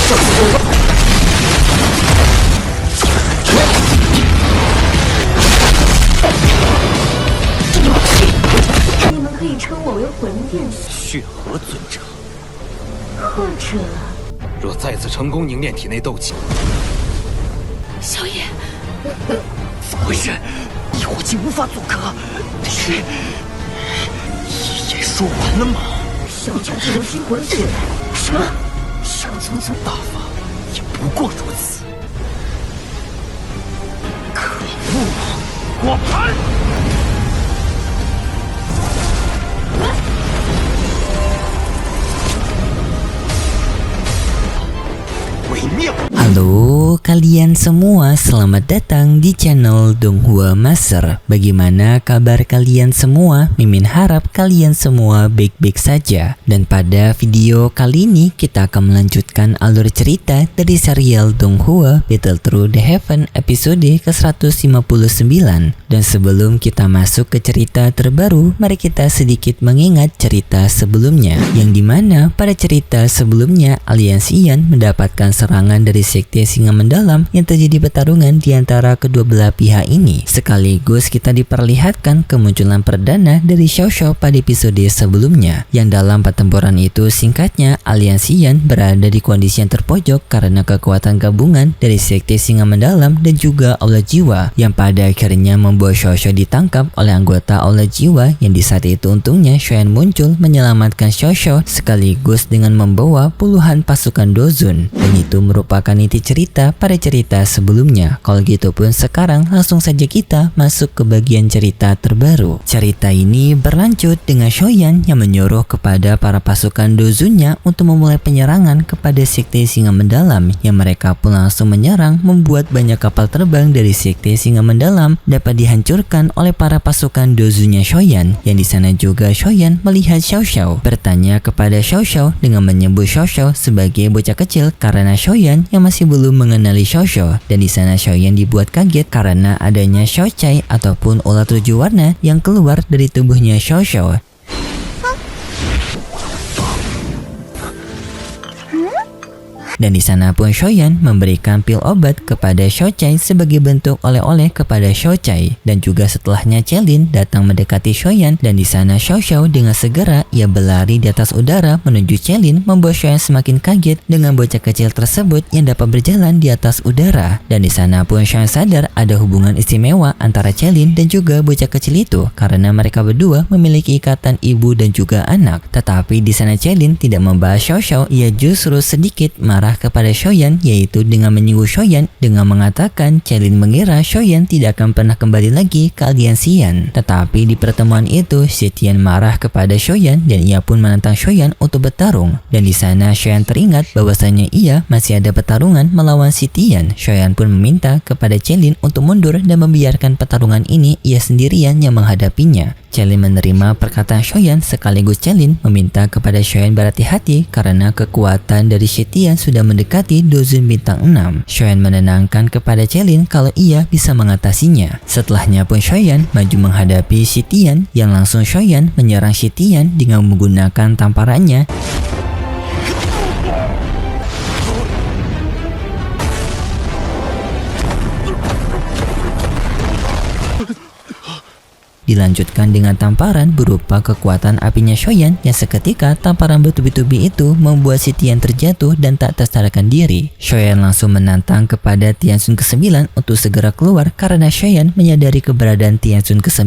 你们可以称我为魂殿血河尊者，或者若再次成功凝练体内斗气，萧炎。怎么回事？异火竟无法阻隔，是一言说完了吗？小将只能激活了血脉。什么？上层层大法也不过如此。可恶！果盘！毁灭！ Halo kalian semua, selamat datang di channel Donghua Master. Bagaimana kabar kalian semua? Mimin harap kalian semua baik-baik saja. Dan pada video kali ini kita akan melanjutkan alur cerita dari serial Donghua Battle Through the Heaven episode ke-159. Dan sebelum kita masuk ke cerita terbaru, mari kita sedikit mengingat cerita sebelumnya, yang dimana pada cerita sebelumnya Aliansi Yan mendapatkan serangan dari Sekte Singa Mendalam yang terjadi pertarungan di antara kedua belah pihak ini. Sekaligus kita diperlihatkan kemunculan perdana dari Xiao Xiao pada episode sebelumnya, yang dalam pertempuran itu singkatnya Aliansi Yan berada di kondisi yang terpojok karena kekuatan gabungan dari Sekte Singa Mendalam dan juga Aula Jiwa, yang pada akhirnya membuat Xiao Xiao ditangkap oleh anggota Aula Jiwa, yang di saat itu untungnya Xuan muncul menyelamatkan Xiao Xiao sekaligus dengan membawa puluhan pasukan Dozun, dan itu merupakan inti cerita pada cerita sebelumnya. Kalau gitu pun sekarang langsung saja kita masuk ke bagian cerita terbaru. Cerita ini berlanjut dengan Shoyan yang menyuruh kepada para pasukan Dozunnya untuk memulai penyerangan kepada Sekte Singa Mendalam, yang mereka pun langsung menyerang membuat banyak kapal terbang dari Sekte Singa Mendalam dapat dihancurkan oleh para pasukan Dozunnya Shoyan. Yang di sana juga Shoyan melihat Xiao Xiao, bertanya kepada Xiao Xiao dengan menyebut Xiao Xiao sebagai bocah kecil karena Shoyan yang masih belum mengenali Xiao Xiao. Dan di sana Shoyan dibuat kaget karena adanya Xiao Cai ataupun ular 7 warna yang keluar dari tubuhnya Xiao Xiao. Dan di sana pun Shoyan memberikan pil obat kepada Xiao Cai sebagai bentuk oleh-oleh kepada Xiao Cai. Dan juga setelahnya Celin datang mendekati Shoyan, dan di sana Xiao Xiao dengan segera ia berlari di atas udara menuju Celin, membuat Shoyan semakin kaget dengan bocah kecil tersebut yang dapat berjalan di atas udara. Dan di sana pun Shoyan sadar ada hubungan istimewa antara Celin dan juga bocah kecil itu karena mereka berdua memiliki ikatan ibu dan juga anak. Tetapi di sana Celin tidak membahas Xiao Xiao, ia justru sedikit marah kepada Shoyan, yaitu dengan menyinggung Shoyan dengan mengatakan Celin mengira Shoyan tidak akan pernah kembali lagi ke Aliansi Yan. Tetapi di pertemuan itu Si Tian marah kepada Shoyan dan ia pun menantang Shoyan untuk bertarung. Dan di sana Shoyan teringat bahwasanya ia masih ada pertarungan melawan Si Tian. Shoyan pun meminta kepada Celin untuk mundur dan membiarkan pertarungan ini ia sendirian yang menghadapinya. Celin menerima perkataan Shoyan, sekaligus Celin meminta kepada Shoyan berhati-hati karena kekuatan dari Si Tian sudah mendekati Dozun bintang 6. Shoyan menenangkan kepada Celin kalau ia bisa mengatasinya. Setelahnya pun Shoyan maju menghadapi Si Tian, yang langsung Shoyan menyerang Si Tian dengan menggunakan tamparannya. Dilanjutkan dengan tamparan berupa kekuatan apinya Shoyan, yang seketika tamparan bertubi-tubi itu membuat Si Tian terjatuh dan tak tersadarkan diri. Shoyan langsung menantang kepada Tianzun ke-9 untuk segera keluar karena Shoyan menyadari keberadaan Tianzun ke-9.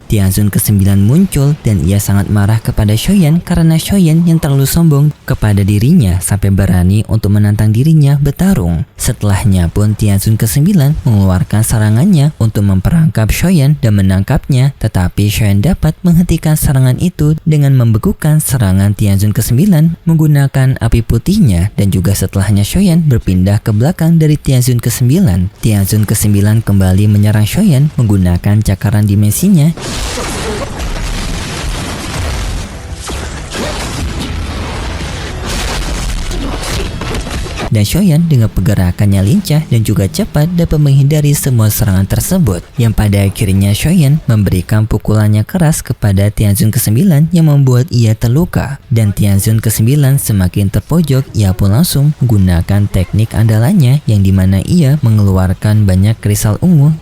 Tianzun ke-9 muncul dan ia sangat marah kepada Shoyan karena Shoyan yang terlalu sombong kepada dirinya sampai berani untuk menantang dirinya bertarung. Setelahnya pun Tianzun ke-9 mengeluarkan serangannya untuk memperangkap Shoyan dan menangkapnya. Tetapi Shoyan dapat menghentikan serangan itu dengan membekukan serangan Tianzun ke-9 menggunakan api putihnya, dan juga setelahnya Shoyan berpindah ke belakang dari Tianzun ke-9. Tianzun ke-9 kembali menyerang Shoyan menggunakan cakaran dimensinya. dan Shoyan dengan pergerakannya lincah dan juga cepat dapat menghindari semua serangan tersebut, yang pada akhirnya Shoyan memberikan pukulannya keras kepada Tianzun ke-9 yang membuat ia terluka, dan Tianzun ke-9 semakin terpojok. Ia pun langsung menggunakan teknik andalannya yang dimana ia mengeluarkan banyak kristal ungu.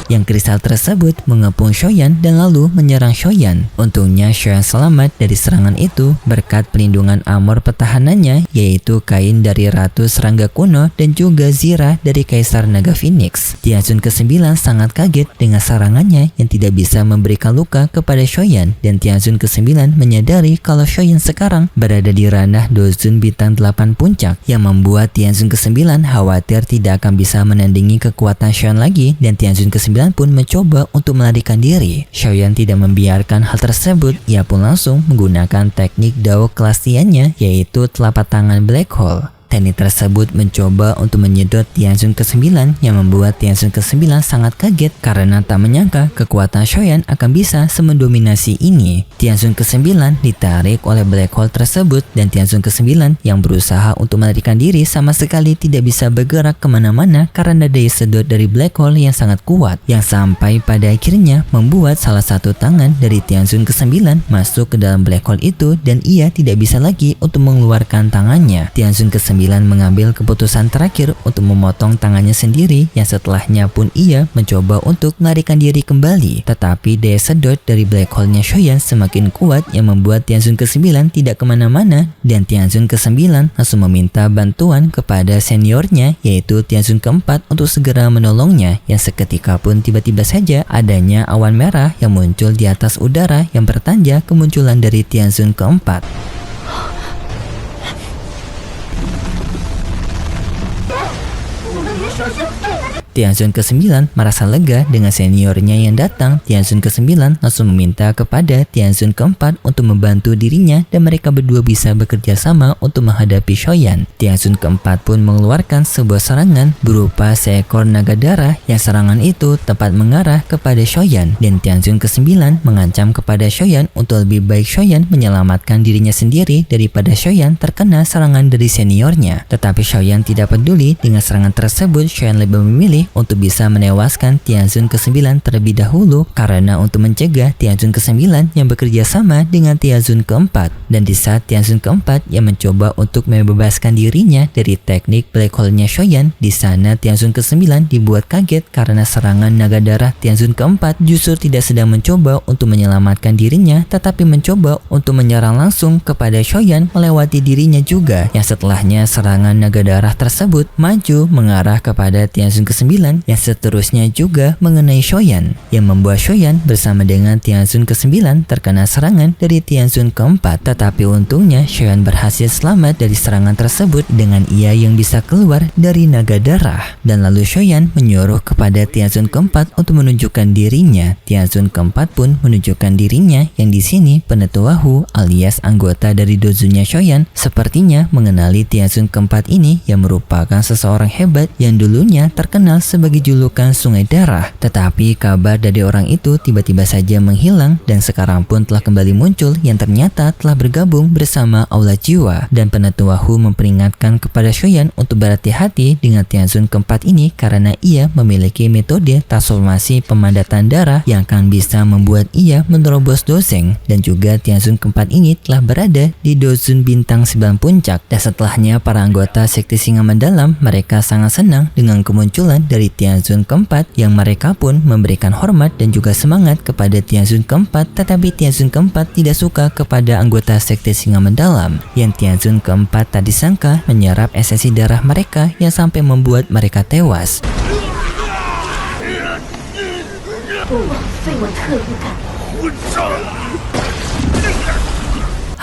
Yang kristal tersebut mengepung Shoyan dan lalu menyerang Shoyan. Untungnya Shoyan selamat dari serangan itu berkat pelindungan armor pertahanannya, yaitu kain dari Ratu Serangga Kuno dan juga zirah dari Kaisar Naga Phoenix. Tianzun ke-9 sangat kaget dengan serangannya yang tidak bisa memberikan luka kepada Shoyan, dan Tianzun ke-9 menyadari kalau Shoyan sekarang berada di ranah Dozun Bintang 8 Puncak, yang membuat Tianzun ke-9 khawatir tidak akan bisa menandingi kekuatan Shoyan lagi, dan Tianzun ke-9 pun mencoba untuk melarikan diri. Shoyan tidak membiarkan hal tersebut. Ia pun langsung menggunakan teknik Dao kelas Tiannya, yaitu telapak tangan Black Hole. Teknik tersebut mencoba untuk menyedot Tianzun ke-9 yang membuat Tianzun ke-9 sangat kaget karena tak menyangka kekuatan Shoyan akan bisa semendominasi ini. Tianzun ke-9 ditarik oleh Black Hole tersebut, dan Tianzun ke-9 yang berusaha untuk melarikan diri sama sekali tidak bisa bergerak kemana-mana karena daya sedot dari Black Hole yang sangat kuat, yang sampai pada akhirnya membuat salah satu tangan dari Tianzun ke-9 masuk ke dalam Black Hole itu, dan ia tidak bisa lagi untuk mengeluarkan tangannya. Tianzun ke-9 mengambil keputusan terakhir untuk memotong tangannya sendiri, yang setelahnya pun ia mencoba untuk melarikan diri kembali. Tetapi daya sedot dari Black Hole-nya Shoyan semakin kuat yang membuat Tianzun ke-9 tidak kemana-mana, dan Tianzun ke-9 langsung meminta bantuan kepada seniornya yaitu Tianzun ke-4 untuk segera menolongnya, yang seketika pun tiba-tiba saja adanya awan merah yang muncul di atas udara yang bertanda kemunculan dari Tianzun ke-4. Tianzun ke-9 merasa lega dengan seniornya yang datang. Tianzun ke-9 langsung meminta kepada Tianzun ke-4 untuk membantu dirinya dan mereka berdua bisa bekerja sama untuk menghadapi Shoyan. Tianzun ke-4 pun mengeluarkan sebuah serangan berupa seekor naga darah, yang serangan itu tepat mengarah kepada Shoyan, dan Tianzun ke-9 mengancam kepada Shoyan untuk lebih baik Shoyan menyelamatkan dirinya sendiri daripada Shoyan terkena serangan dari seniornya. Tetapi Shoyan tidak peduli dengan serangan tersebut. Shoyan lebih memilih untuk bisa menewaskan Tianzun ke-9 terlebih dahulu, karena untuk mencegah Tianzun ke-9 yang bekerja sama dengan Tianzun ke-4. Dan di saat Tianzun ke-4 yang mencoba untuk membebaskan dirinya dari teknik Black Hole-nya Shoyan, di sana Tianzun ke-9 dibuat kaget karena serangan naga darah Tianzun ke-4 justru tidak sedang mencoba untuk menyelamatkan dirinya, tetapi mencoba untuk menyerang langsung kepada Shoyan melewati dirinya juga, yang setelahnya serangan naga darah tersebut maju mengarah kepada Tianzun ke-9 yang seterusnya juga mengenai Shoyan, yang membuat Shoyan bersama dengan Tianzun ke-9 terkena serangan dari Tianzun ke-4. Tetapi untungnya Shoyan berhasil selamat dari serangan tersebut dengan ia yang bisa keluar dari naga darah, dan lalu Shoyan menyuruh kepada Tianzun ke-4 untuk menunjukkan dirinya. Tianzun ke-4 pun menunjukkan dirinya, yang di sini Penetua Hu alias anggota dari dozunya Shoyan sepertinya mengenali Tianzun ke-4 ini, yang merupakan seseorang hebat yang dulunya terkenal sebagai julukan Sungai Darah. Tetapi kabar dari orang itu tiba-tiba saja menghilang, dan sekarang pun telah kembali muncul, yang ternyata telah bergabung bersama Aula Jiwa. Dan Penetua Hu memperingatkan kepada Shoyan untuk berhati-hati dengan Tianzun ke-4 ini karena ia memiliki metode transformasi pemadatan darah yang akan bisa membuat ia menerobos doseng. Dan juga Tianzun ke-4 ini telah berada di Dozun Bintang 9 Puncak, dan setelahnya para anggota Sekte Singa Mendalam mereka sangat senang dengan kemunculan dari Tianzun ke-4, yang mereka pun memberikan hormat dan juga semangat kepada Tianzun ke-4. Tetapi Tianzun ke-4 tidak suka kepada anggota Sekte Singa Mendalam, yang Tianzun ke-4 tak disangka menyerap esensi darah mereka yang sampai membuat mereka tewas.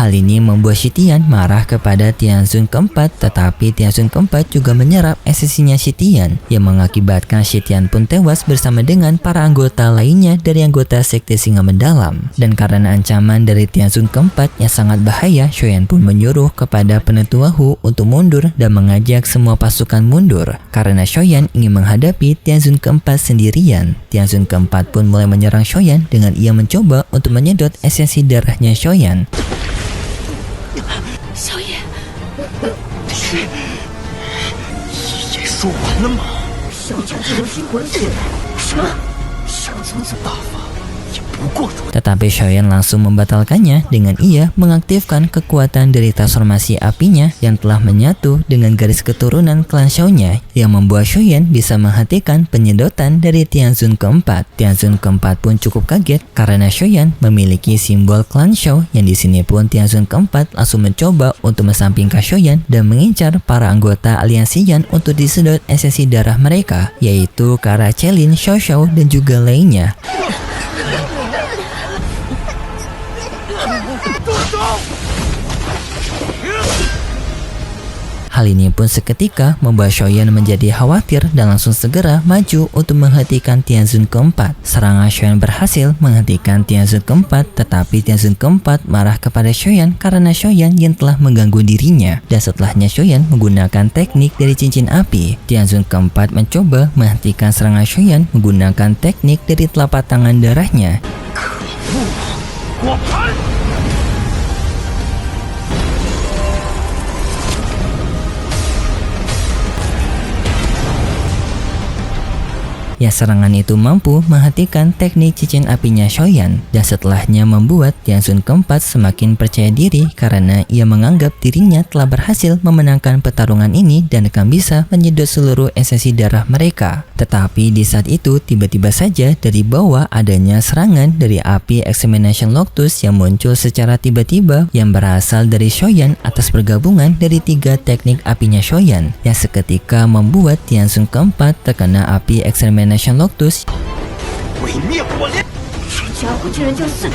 Hal ini membuat Shitian marah kepada Tianzun keempat, tetapi Tianzun keempat juga menyerap esensinya Shitian yang mengakibatkan Shitian pun tewas bersama dengan para anggota lainnya dari anggota Sekte Singa Mendalam. Dan karena ancaman dari Tianzun keempat yang sangat bahaya, Shoyan pun menyuruh kepada Penetua Hu untuk mundur dan mengajak semua pasukan mundur karena Shoyan ingin menghadapi Tianzun keempat sendirian. Tianzun keempat pun mulai menyerang Shoyan dengan ia mencoba untuk menyedot esensi darahnya Shoyan. 小野，是，一爷说完了吗？小乔这流星滚血，什么？小苍子大法也不过如此。 Tetapi Shoyan langsung membatalkannya dengan ia mengaktifkan kekuatan dari transformasi apinya yang telah menyatu dengan garis keturunan klan Shao-nya yang membuat Shoyan bisa menghentikan penyedotan dari Tianzun keempat. Tianzun keempat pun cukup kaget karena Shoyan memiliki simbol klan Shao yang di sini pun Tianzun keempat langsung mencoba untuk mensampingkan Shoyan dan mengincar para anggota aliansi Yan untuk disedot esensi darah mereka, yaitu Kara Chelin, Xiao Xiao dan juga lainnya. Hal ini pun seketika membuat Shoyan menjadi khawatir dan langsung segera maju untuk menghentikan Tianzun keempat. Serangan Shoyan berhasil menghentikan Tianzun keempat, tetapi Tianzun keempat marah kepada Shoyan karena Shoyan yang telah mengganggu dirinya. Dan setelahnya Shoyan menggunakan teknik dari cincin api. Tianzun keempat mencoba menghentikan serangan Shoyan menggunakan teknik dari telapak tangan darahnya. Ya, serangan itu mampu menghentikan teknik cincin apinya Shoyan dan setelahnya membuat Tianzun keempat semakin percaya diri karena ia menganggap dirinya telah berhasil memenangkan pertarungan ini dan akan bisa menyedot seluruh esensi darah mereka. Tetapi di saat itu tiba-tiba saja dari bawah adanya serangan dari api Examination Lotus yang muncul secara tiba-tiba yang berasal dari Shoyan atas pergabungan dari 3 teknik apinya Shoyan yang seketika membuat Tianzun keempat terkena api Examination Lotus 毁灭火莲。 这家伙居然就是你！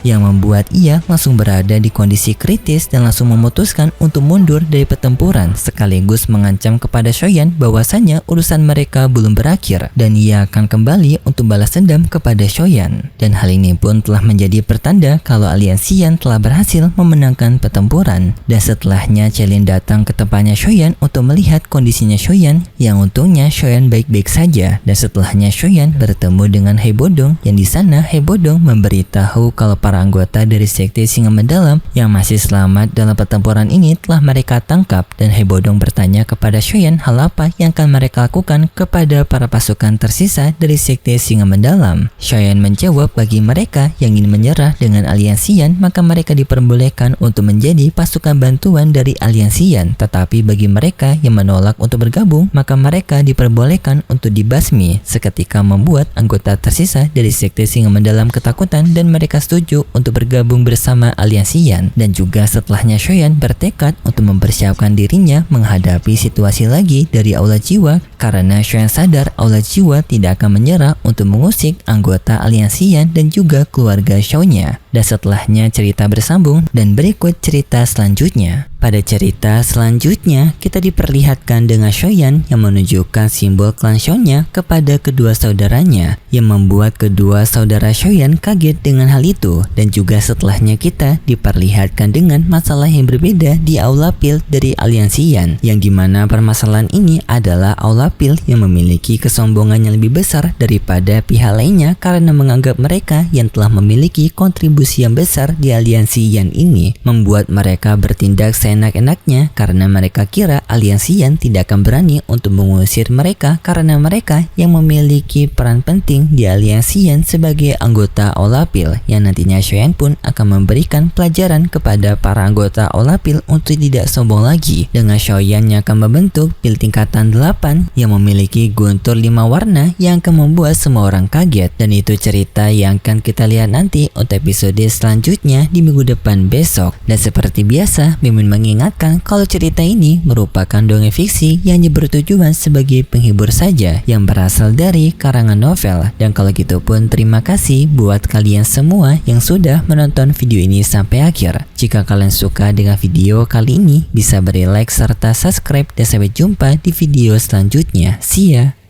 yang membuat ia langsung berada di kondisi kritis dan langsung memutuskan untuk mundur dari pertempuran sekaligus mengancam kepada Shoyan bahwasannya urusan mereka belum berakhir dan ia akan kembali untuk balas dendam kepada Shoyan. Dan hal ini pun telah menjadi pertanda kalau aliansi Yan telah berhasil memenangkan pertempuran. Dan setelahnya Chelin datang ke tempatnya Shoyan untuk melihat kondisinya Shoyan yang untungnya Shoyan baik-baik saja. Dan setelahnya Shoyan bertemu dengan Hei Bodong yang di sana Hei Bodong memberitahu kalau para anggota dari Sekte Singa Mendalam yang masih selamat dalam pertempuran ini telah mereka tangkap dan Hei Bodong bertanya kepada Shoyan hal apa yang akan mereka lakukan kepada para pasukan tersisa dari Sekte Singa Mendalam. Shoyan menjawab bagi mereka yang ingin menyerah dengan aliansi Yan maka mereka diperbolehkan untuk menjadi pasukan bantuan dari aliansi Yan, tetapi bagi mereka yang menolak untuk bergabung maka mereka diperbolehkan untuk dibasmi. Seketika membuat anggota tersisa dari Sekte Singa Mendalam ketakutan dan mereka setuju untuk bergabung bersama aliansi Yan. Dan juga setelahnya Shoyan bertekad untuk mempersiapkan dirinya menghadapi situasi lagi dari Aula Jiwa karena Shoyan sadar Aula Jiwa tidak akan menyerah untuk mengusik anggota aliansi Yan dan juga keluarga Shao-nya. Dan setelahnya cerita bersambung dan berikut cerita selanjutnya. Pada cerita selanjutnya, kita diperlihatkan dengan Shoyan yang menunjukkan simbol klan Shao-nya kepada kedua saudaranya, yang membuat kedua saudara Shoyan kaget dengan hal itu. Dan juga setelahnya kita diperlihatkan dengan masalah yang berbeda di Aula Pil dari aliansi Yan, yang dimana permasalahan ini adalah Aula Pil yang memiliki kesombongan yang lebih besar daripada pihak lainnya karena menganggap mereka yang telah memiliki kontribusi yang besar di aliansi Yan ini, membuat mereka bertindak seenak-enaknya karena mereka kira aliansi Yan tidak akan berani untuk mengusir mereka karena mereka yang memiliki peran penting di aliansi Yan sebagai anggota Aula Pil, yang nantinya Shoyan pun akan memberikan pelajaran kepada para anggota Aula Pil untuk tidak sombong lagi dengan Shoyan yang akan membentuk pil tingkatan 8 yang memiliki guntur 5 warna yang akan membuat semua orang kaget. Dan itu cerita yang akan kita lihat nanti untuk episode episode selanjutnya di minggu depan besok. Dan seperti biasa, Mimin mengingatkan kalau cerita ini merupakan dongeng fiksi yang bertujuan sebagai penghibur saja yang berasal dari karangan novel. Dan kalau gitu pun terima kasih buat kalian semua yang sudah menonton video ini sampai akhir. Jika kalian suka dengan video kali ini, bisa beri like serta subscribe dan sampai jumpa di video selanjutnya. See ya!